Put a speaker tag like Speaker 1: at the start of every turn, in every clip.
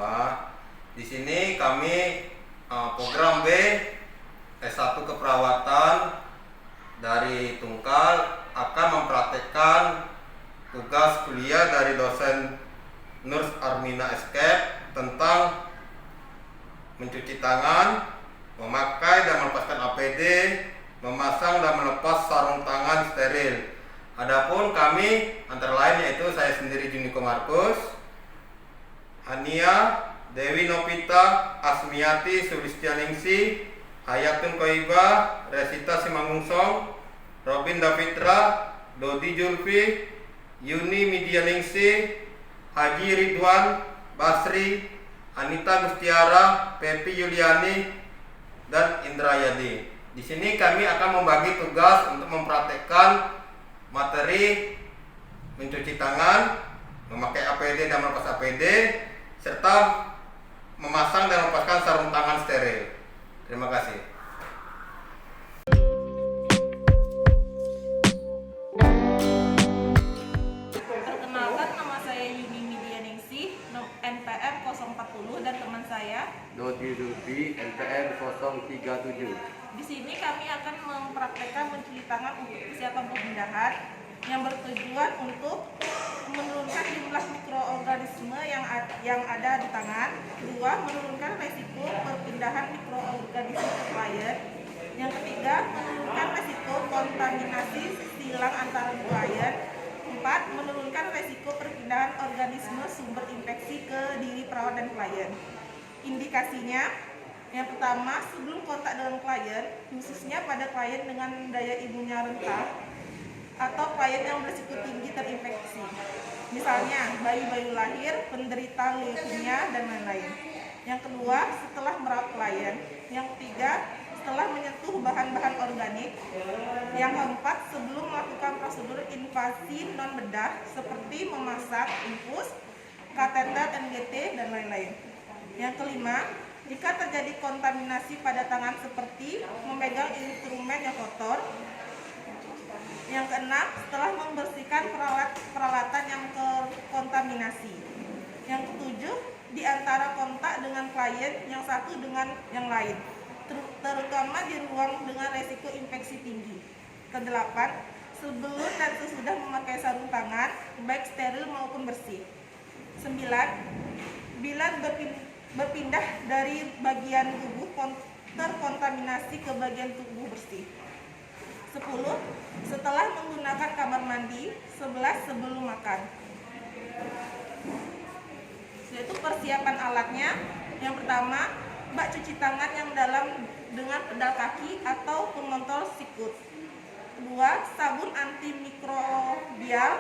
Speaker 1: semua. Di sini kami program B S1 Keperawatan dari Tungkal akan mempraktekkan tugas kuliah dari dosen Nurse Armina Escape tentang mencuci tangan, memakai dan melepaskan APD, memasang dan melepas sarung tangan steril. Adapun kami antara lain yaitu saya sendiri Juniko Markus, Hania, Dewi Novita, Asmiati Sulistianingsi, Hayatun Koibah, Resita Simangungsong, Robin Davitra, Dodi Julfi, Yuni Midianingsi, Haji Ridwan, Basri, Anita Gustiara, Pepi Yuliani, dan Indrayadi. Di sini kami akan membagi tugas untuk mempraktekkan materi mencuci tangan, memakai APD dan melepas APD, serta memasang dan melepaskan sarung tangan steril. Terima kasih.
Speaker 2: Perkenalkan, nama saya Yuni Midianingsi, NPM 040, dan teman saya
Speaker 3: Dodi Julfi, NPM 037.
Speaker 2: Di sini kami akan mempraktekkan mencuci tangan untuk persiapan perpindahan yang bertujuan untuk menurunkan jumlah mikroorganisme yang ada di tangan. Kedua, menurunkan resiko perpindahan mikroorganisme ke klien. Yang ketiga, menurunkan resiko kontaminasi silang antara klien. Empat, menurunkan resiko perpindahan organisme sumber infeksi ke diri perawat dan klien. Indikasinya, yang pertama, sebelum kontak dengan klien, khususnya pada klien dengan daya imunnya rendah atau klien yang berisiko tinggi terinfeksi, misalnya bayi-bayi lahir, penderita leukemia, dan lain-lain. Yang kedua, setelah merawat klien. Yang ketiga, setelah menyentuh bahan-bahan organik. Yang keempat, sebelum melakukan prosedur invasi non-bedah seperti memasang infus, kateter NGT, dan lain-lain. Yang kelima, jika terjadi kontaminasi pada tangan seperti memegang instrumen yang kotor. Yang keenam, setelah membersihkan peralatan yang terkontaminasi. Yang ketujuh, di antara kontak dengan klien yang satu dengan yang lain, terutama di ruang dengan resiko infeksi tinggi. Kedelapan, sebelum dan sesudah memakai sarung tangan, baik steril maupun bersih. 9. Bila berpindah dari bagian tubuh terkontaminasi ke bagian tubuh bersih. 10. Setelah menggunakan kamar mandi. 11. Sebelum makan. Yaitu persiapan alatnya. Yang pertama, bak cuci tangan yang dalam dengan pedal kaki atau pengontrol sikut. Kedua, sabun antimikrobial.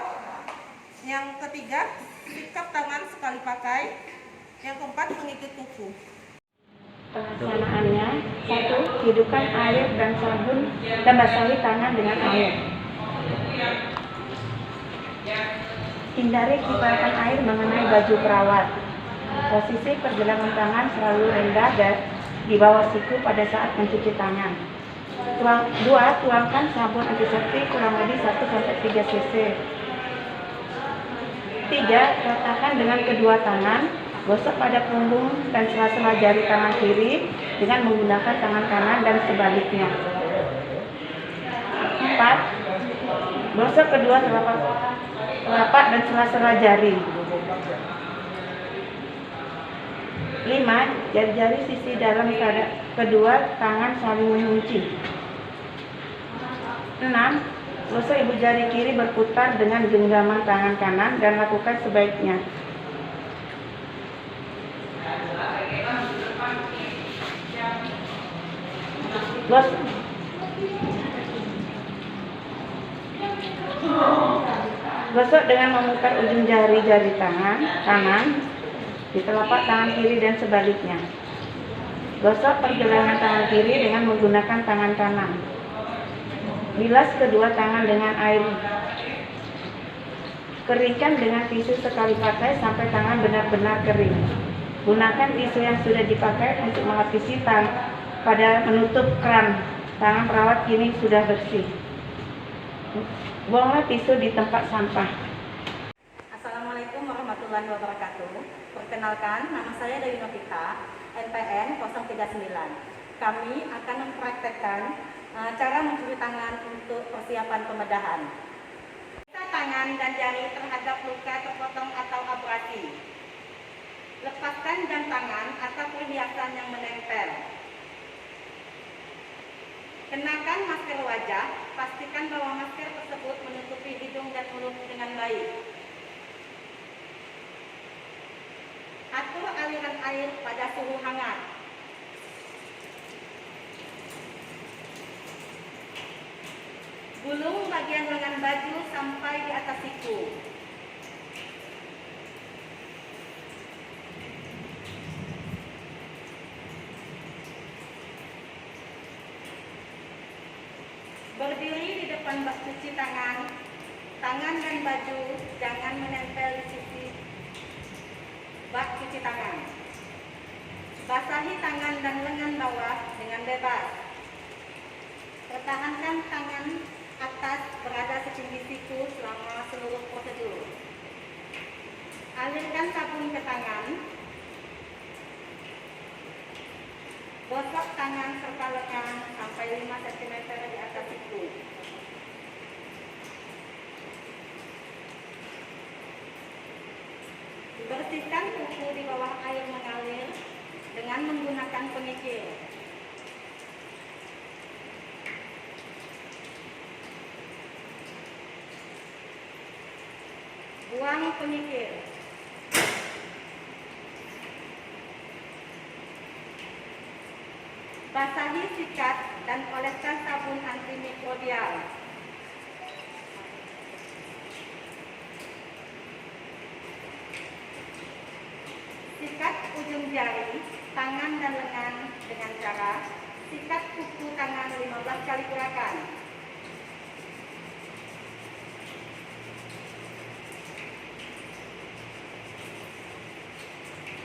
Speaker 2: Yang ketiga, sikat tangan sekali pakai. Yang keempat, mengikut kuku.
Speaker 4: Pelaksanaannya, 1. Hidupkan air dan sabun dan basahi tangan dengan air. Hindari kiparan air mengenai baju perawat. Posisi pergelangan tangan selalu rendah dan di bawah siku pada saat mencuci tangan. 2. Tuangkan sabun antiseptik kurang lebih 1-3 cc. 3. Ratakan dengan kedua tangan. Gosok pada punggung dan sela-sela jari tangan kiri dengan menggunakan tangan kanan dan sebaliknya. 4. Gosok kedua telapak dan sela-sela jari. 5. Jari-jari sisi dalam kedua tangan saling mengunci. 6. Gosok ibu jari kiri berputar dengan genggaman tangan kanan dan lakukan sebaiknya. Gosok dengan memutar ujung jari-jari tangan kanan di telapak tangan kiri dan sebaliknya. Gosok pergelangan tangan kiri dengan menggunakan tangan kanan. Bilas kedua tangan dengan air. Keringkan dengan tisu sekali pakai sampai tangan benar-benar kering. Gunakan tisu yang sudah dipakai untuk melapisi pada menutup keran. Tangan perawat kini sudah bersih. Buanglah tisu di tempat sampah.
Speaker 2: Assalamualaikum warahmatullahi wabarakatuh.
Speaker 5: Perkenalkan, nama saya Dewi Novita, NPM 039. Kami akan mempraktekkan cara mencuci tangan untuk persiapan pembedahan. Periksa tangan dan jari terhadap luka terpotong atau abrasi. Lepaskan jam tangan atau perhiasan yang menempel. Kenakan masker wajah, pastikan bahwa masker tersebut menutupi hidung dan mulut dengan baik. Atur aliran air pada suhu hangat. Gulung bagian lengan baju sampai di atas siku. Berdiri di depan bak cuci tangan, tangan dan baju jangan menempel di sisi bak cuci tangan. Basahi tangan dan lengan bawah dengan bebas. Pertahankan tangan atas berada setinggi siku selama seluruh prosedur. Alirkan sabun ke tangan. Gosok tangan serta lengan sampai 5 cm di atas siku. Bersihkan kuku di bawah air mengalir dengan menggunakan pengikir. Buang pengikir. Basahi sikat dan oleskan sabun antimikrobial. Sikat ujung jari, tangan dan lengan dengan cara sikat kuku tangan 15 kali gerakan.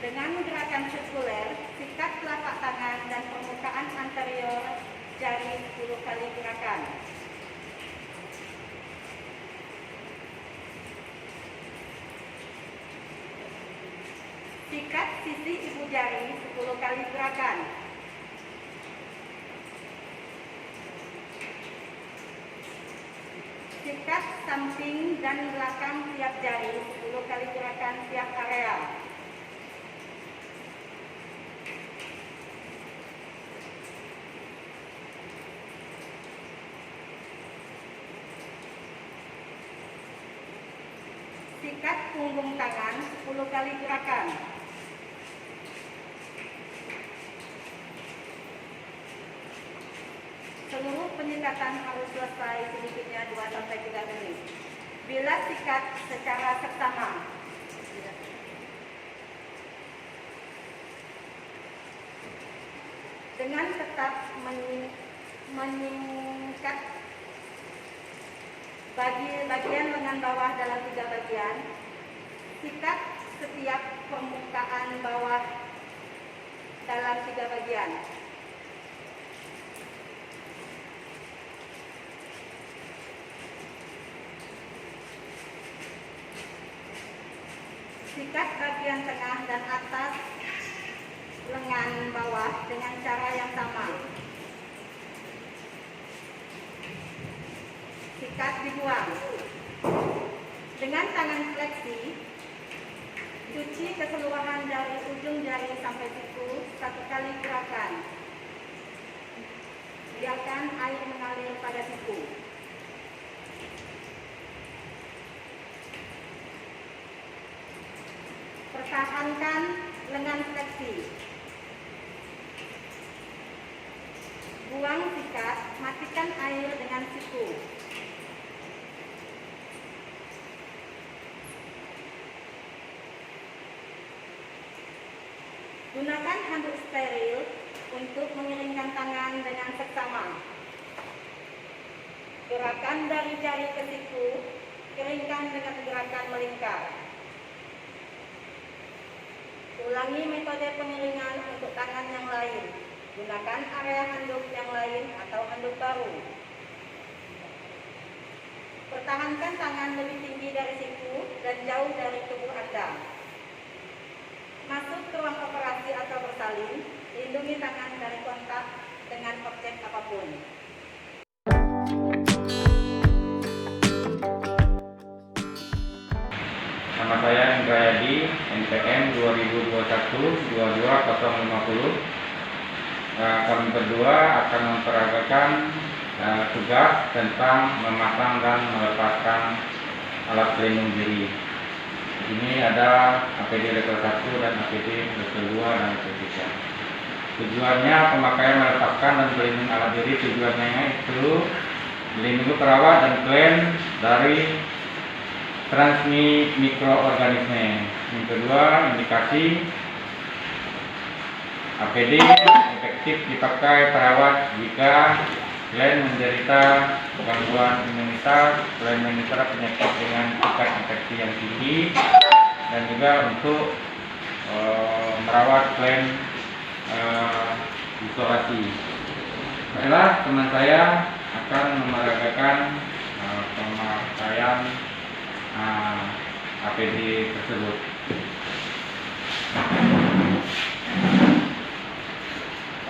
Speaker 5: Dengan gerakan sirkuler, sikat telapak tangan dan permukaan anterior jari 10 kali gerakan. Sikat sisi ibu jari 10 kali gerakan. Sikat samping dan belakang tiap jari 10 kali gerakan tiap area. Sikat punggung tangan 10 kali gerakan. Seluruh penyikatan harus selesai sedikitnya 2-3 menit. Bila sikat secara seksama. Dengan tetap menyingkat bagian lengan bawah dalam 3 bagian. Sikat setiap permukaan bawah dalam 3 bagian. Sikat bagian tengah dan atas lengan bawah dengan cara yang sama. Sikat dibuang. Dengan tangan fleksi, cuci keseluruhan dari ujung jari sampai siku 1 kali gerakan. Biarkan air mengalir pada siku. Pertahankan lengan fleksi. Buang sikat, matikan air dengan siku. Gunakan handuk steril untuk mengeringkan tangan dengan seksama. Gerakan dari jari ke siku, keringkan dengan gerakan melingkar. Ulangi metode pengeringan untuk tangan yang lain. Gunakan area handuk yang lain atau handuk baru. Pertahankan tangan lebih tinggi dari siku dan jauh dari tubuh Anda. Masuk ke ruang operasi atau bersalin, lindungi tangan dari kontak dengan objek apapun.
Speaker 6: Nama saya Indra Yadi, NPM 2021-22050. Kami berdua akan memperagakan tugas tentang memasang dan melepaskan alat pelindung diri. Ini ada APD level 1 dan APD level 2 dan level 3. Tujuannya pemakaian melepaskan dan pelindung alat diri, tujuannya itu melindungi perawat dan klien dari transmisi mikroorganisme. Yang kedua, indikasi APD efektif dipakai perawat jika klien menderita gangguan imunitas, klien menderita penyakit dengan tingkat infeksi yang tinggi, dan juga untuk merawat klien isolasi. Baiklah, teman saya akan memeragakan pemakaian APD tersebut.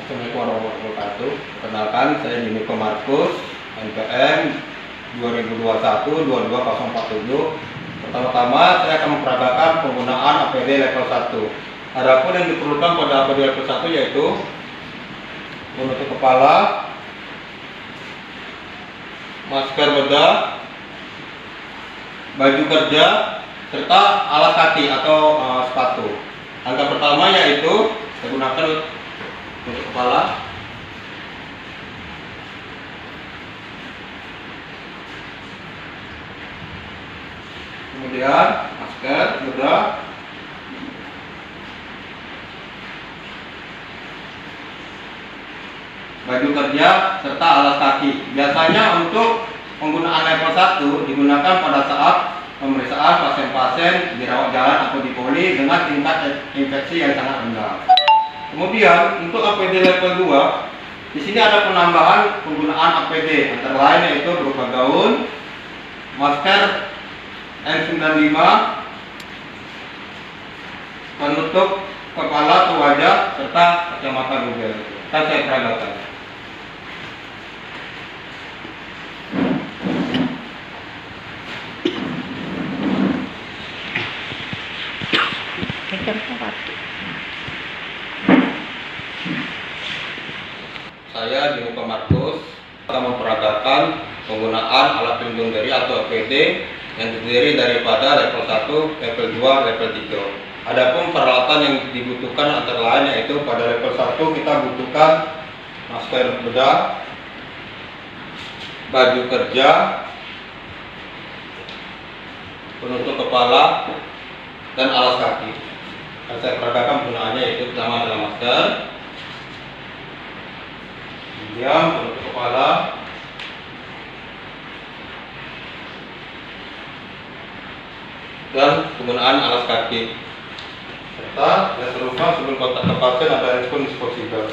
Speaker 1: Assalamualaikum warahmatullahi wabarakatuh. Perkenalkan, saya Juniko Markus, NPM 2021-22047. Pertama-tama saya akan memperagakan penggunaan APD level 1. Adapun yang diperlukan pada APD level 1 yaitu penutup kepala, masker bedah, baju kerja, serta alas kaki atau sepatu. Langkah pertama yaitu saya gunakan untuk kepala, kemudian masker bedah, baju kerja, serta alas kaki. Biasanya untuk penggunaan level 1 digunakan pada saat pemeriksaan pasien-pasien dirawat jalan atau di poli dengan tingkat infeksi yang sangat rendah. Kemudian untuk APD level 2, di sini ada penambahan penggunaan APD, antara lain yaitu berupa gaun, masker N95, penutup kepala atau wajah, serta kacamata Google. Akan saya peragakan. Saya Juniko Markus akan memperagakan penggunaan alat pelindung diri atau APD yang terdiri daripada level 1, level 2, level 3. Adapun peralatan yang dibutuhkan antara lain yaitu pada level 1 kita butuhkan masker bedah, baju kerja, penutup kepala, dan alas kaki. Dan saya peragakan penggunaannya yaitu pertama adalah masker, kemudian penutup kepala, dan penggunaan alas kaki. Serta jangan terlupa sebelum kontak ke pasien ada handphone disposable.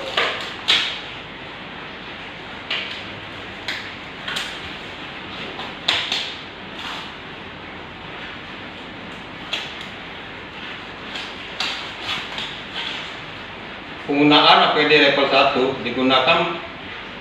Speaker 1: Penggunaan APD level 1 digunakan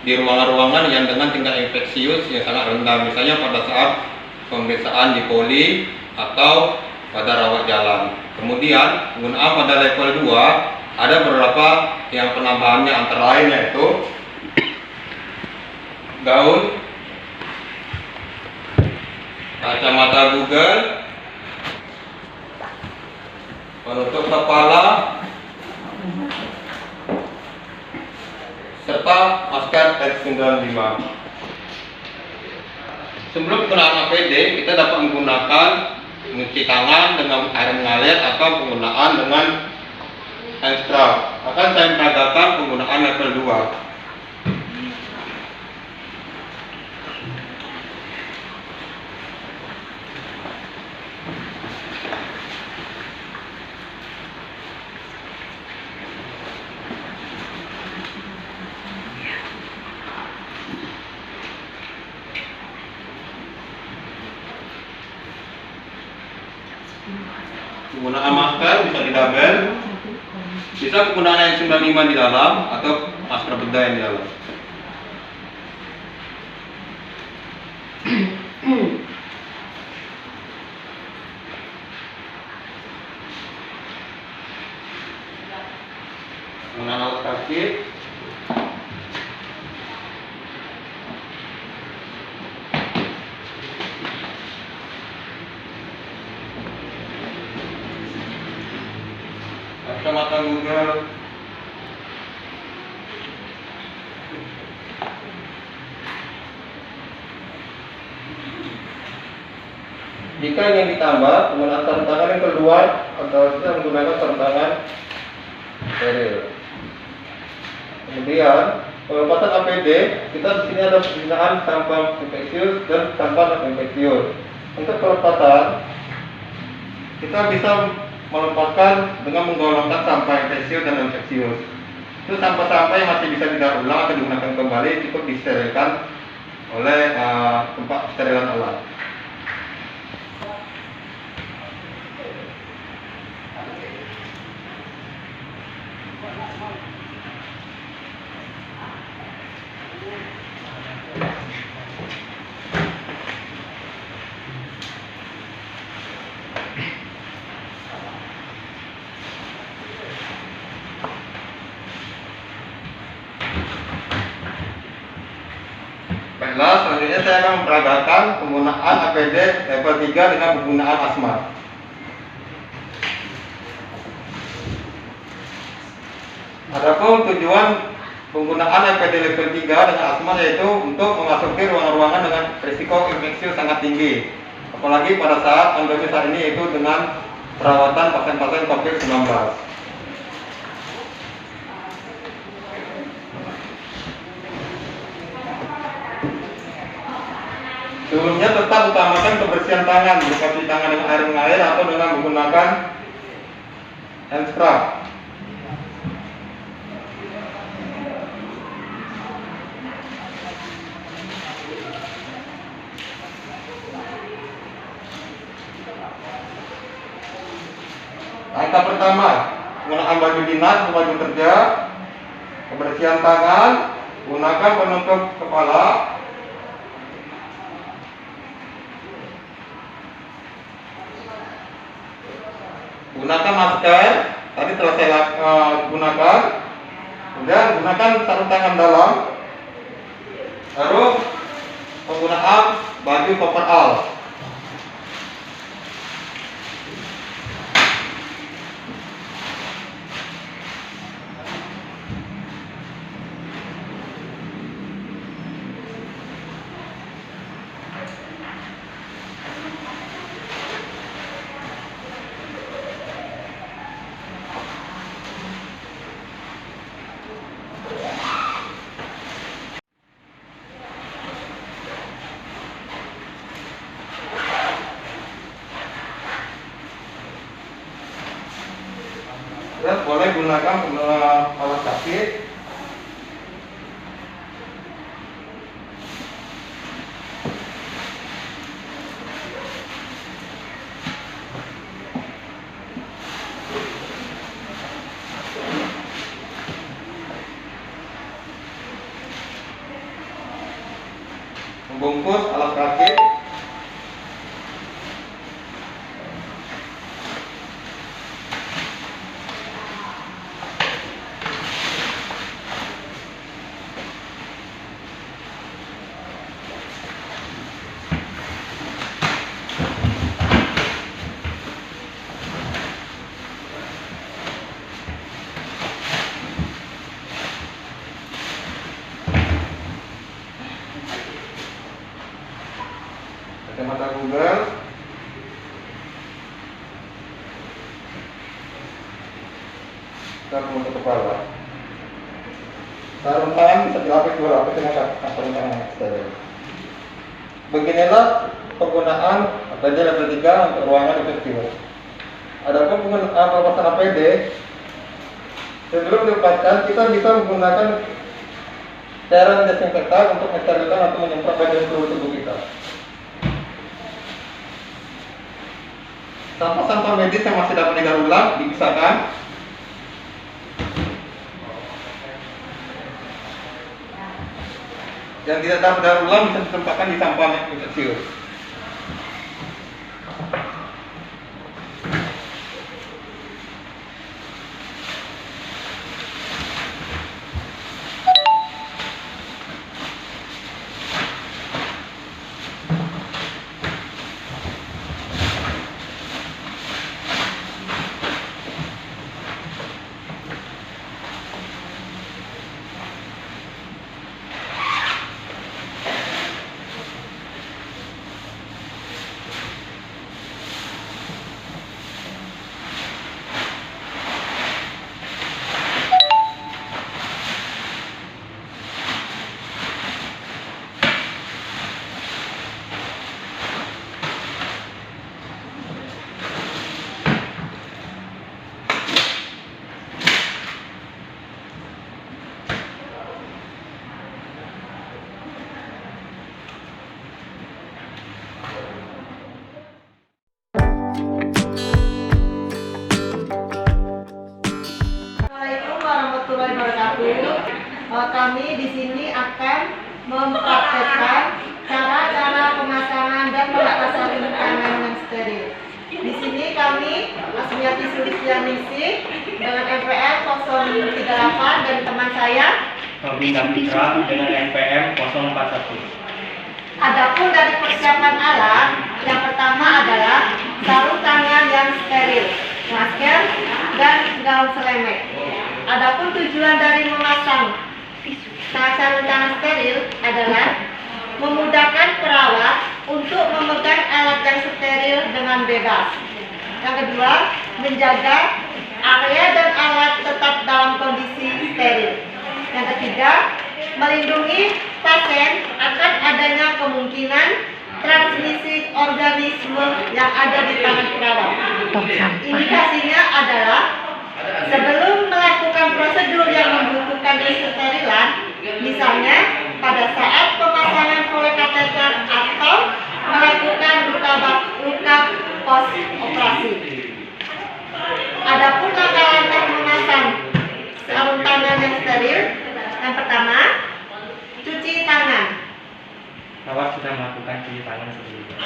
Speaker 1: di ruangan-ruangan yang dengan tingkat infeksius yang sangat rendah, misalnya pada saat pemeriksaan di poli atau pada rawat jalan. Kemudian penggunaan pada level 2 ada beberapa yang penambahannya, antara lain yaitu gaun, kacamata Google, penutup kepala, serta masker N95. Sebelum penggunaan APD, kita dapat menggunakan mencuci tangan dengan air mengalir atau penggunaan dengan hand scrub. Akan saya peragakan penggunaan level 2. Penggunaan masker bisa didabel Bisa penggunaan N95 di dalam atau masker bedah yang di dalam. Penggunaan alas kaki. Kacamata Google. Jika ingin ditambah, penggunaan sarung tangan yang keluar atau kita menggunakan sarung tangan steril. Kemudian pelepasan APD, kita di sini ada penggunaan tanpa infeksius dan tanpa non infeksius. Untuk pelepasan, kita bisa melepaskan dengan menggolongkan sampah infeksius dan non infeksius. Itu sampah-sampah yang masih bisa didaur ulang atau digunakan kembali cukup disterilkan oleh tempat sterilan alat. Baiklah, selanjutnya saya akan memperagakan penggunaan APD level 3 dengan penggunaan asmat. Adapun tujuan penggunaan APD level 3 dengan asmat yaitu untuk memasuki ruangan-ruangan dengan risiko infeksi sangat tinggi. Apalagi pada saat pandemi saat ini, yaitu dengan perawatan pasien-pasien COVID-19. Sebelumnya tetap utamakan kebersihan tangan, berupa cuci tangan dengan air mengalir atau dengan menggunakan hand scrub. Langkah pertama, menggunakan baju dinas atau baju kerja, kebersihan tangan, gunakan penutup kepala. Gunakan masker, tadi telah saya gunakan. Kemudian gunakan sarung tangan dalam. Lalu penggunaan baju coverall. Dan boleh gunakan alas kaki. Membungkus alas kaki. Kacamata Google. Dan penutup kepala. Sarung tangan bisa dilapis dua lapis dengan sarung tangan steril. Beginilah penggunaan APD level 3 untuk ruangan infeksius. Adapun penggunaan pelepasan APD, sebelum dilepaskan kita bisa menggunakan cairan desinfektan untuk mensterilkan atau menyemprot bagian seluruh tubuh kita. Sampah-sampah medis yang masih dapat didaur ulang dipisahkan. yang tidak dapat daur ulang bisa ditempatkan di sampah kecil.
Speaker 2: Assalamualaikum warahmatullahi wabarakatuh. Kami di sini akan mempraktekkan cara-cara pemasangan dan peletasan sarung tangan yang steril. Di sini kami Asmiati Sulistianingsih dengan NPM 038 dan teman saya
Speaker 7: Robin Kapitra dengan NPM 041.
Speaker 2: Adapun dari persiapan alat, yang pertama adalah sarung tangan yang steril, masker, dan gaun selemek. Adapun tujuan dari memasang sarung tangan steril adalah memudahkan perawat untuk memegang alat yang steril dengan bebas. Yang kedua, menjaga area dan alat tetap dalam kondisi steril. Yang ketiga, melindungi pasien akan adanya kemungkinan transmisi organisme yang ada di tangan perawat. Indikasinya adalah sebelum melakukan prosedur yang membutuhkan kesterilan, misalnya pada saat pemasangan kolekateter atau melakukan luka pos operasi. Adapun langkah-langkah memasang sarung tangan yang steril, yang pertama, cuci tangan.
Speaker 7: Perawat sudah melakukan cuci tangan sebelumnya.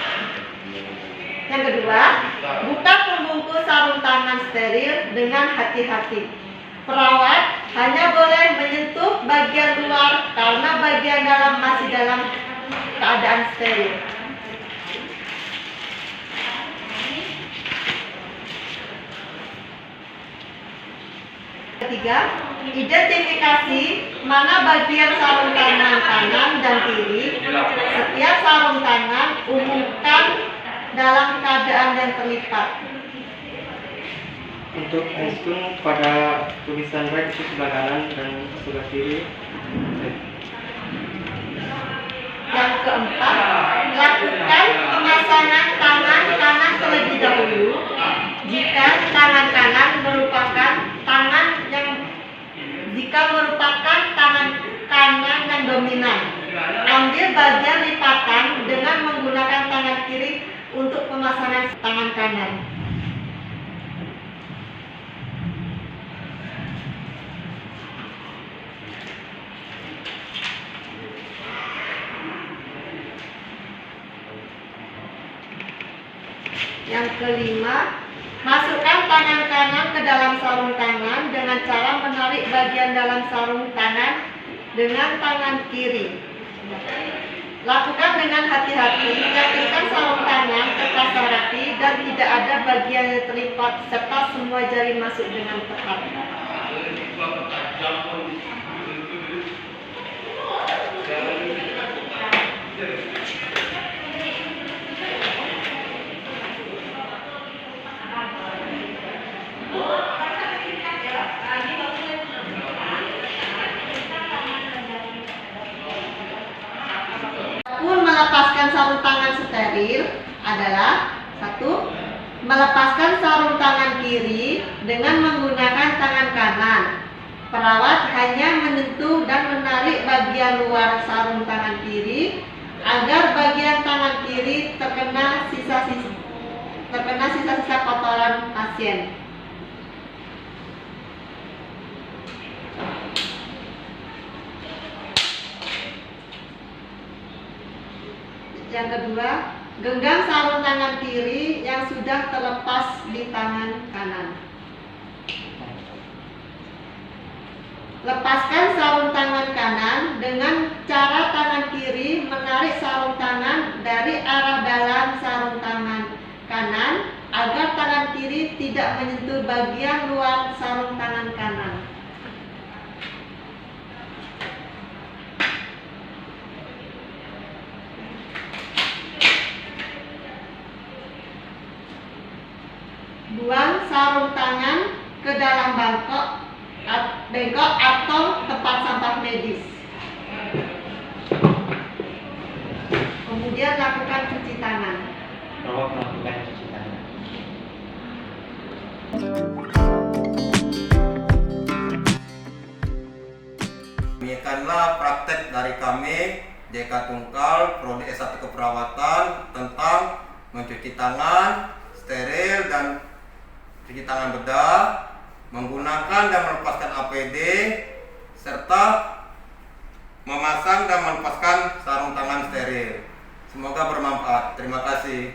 Speaker 2: Yang kedua, buka pembungkus sarung tangan steril dengan hati-hati. Perawat hanya boleh menyentuh bagian luar karena bagian dalam masih dalam keadaan steril. Ketiga, identifikasi mana bagian sarung tangan kanan dan kiri. Setiap sarung tangan umumkan dalam keadaan yang terlipat.
Speaker 7: Untuk menghitung pada tulisan right itu sebelah kanan dan sebelah kiri.
Speaker 2: Yang keempat, lakukan pemasangan tangan kanan terlebih dahulu. Jika tangan kanan merupakan tangan yang dominan, ambil bagian lipatan dengan menggunakan tangan kiri untuk pemasangan tangan kanan. Yang kelima, masukkan tangan kanan ke dalam sarung tangan dengan cara menarik bagian dalam sarung tangan dengan tangan kiri. Lakukan dengan hati-hati, yakinkan sarung tangan terpasang rapi dan tidak ada bagian yang terlipat serta semua jari masuk dengan tepat. Melepaskan sarung tangan steril adalah satu, melepaskan sarung tangan kiri dengan menggunakan tangan kanan. Perawat hanya menyentuh dan menarik bagian luar sarung tangan kiri agar bagian tangan kiri terkena sisa-sisa kotoran pasien.
Speaker 8: Yang kedua, genggam sarung tangan kiri yang sudah terlepas di tangan kanan. Lepaskan sarung tangan kanan dengan cara tangan kiri menarik sarung tangan dari arah dalam sarung tangan kanan agar tangan kiri tidak menyentuh bagian luar sarung tangan kanan. Buang sarung tangan ke dalam bengkok atau tempat sampah medis. Kemudian lakukan cuci tangan.
Speaker 7: Tolong melakukan cuci tangan.
Speaker 1: Demikianlah praktek dari kami DK Tungkal Prodi S1 Keperawatan tentang mencuci tangan, steril dan cuci tangan bedah, menggunakan dan melepaskan APD, serta memasang dan melepaskan sarung tangan steril. Semoga bermanfaat. Terima kasih.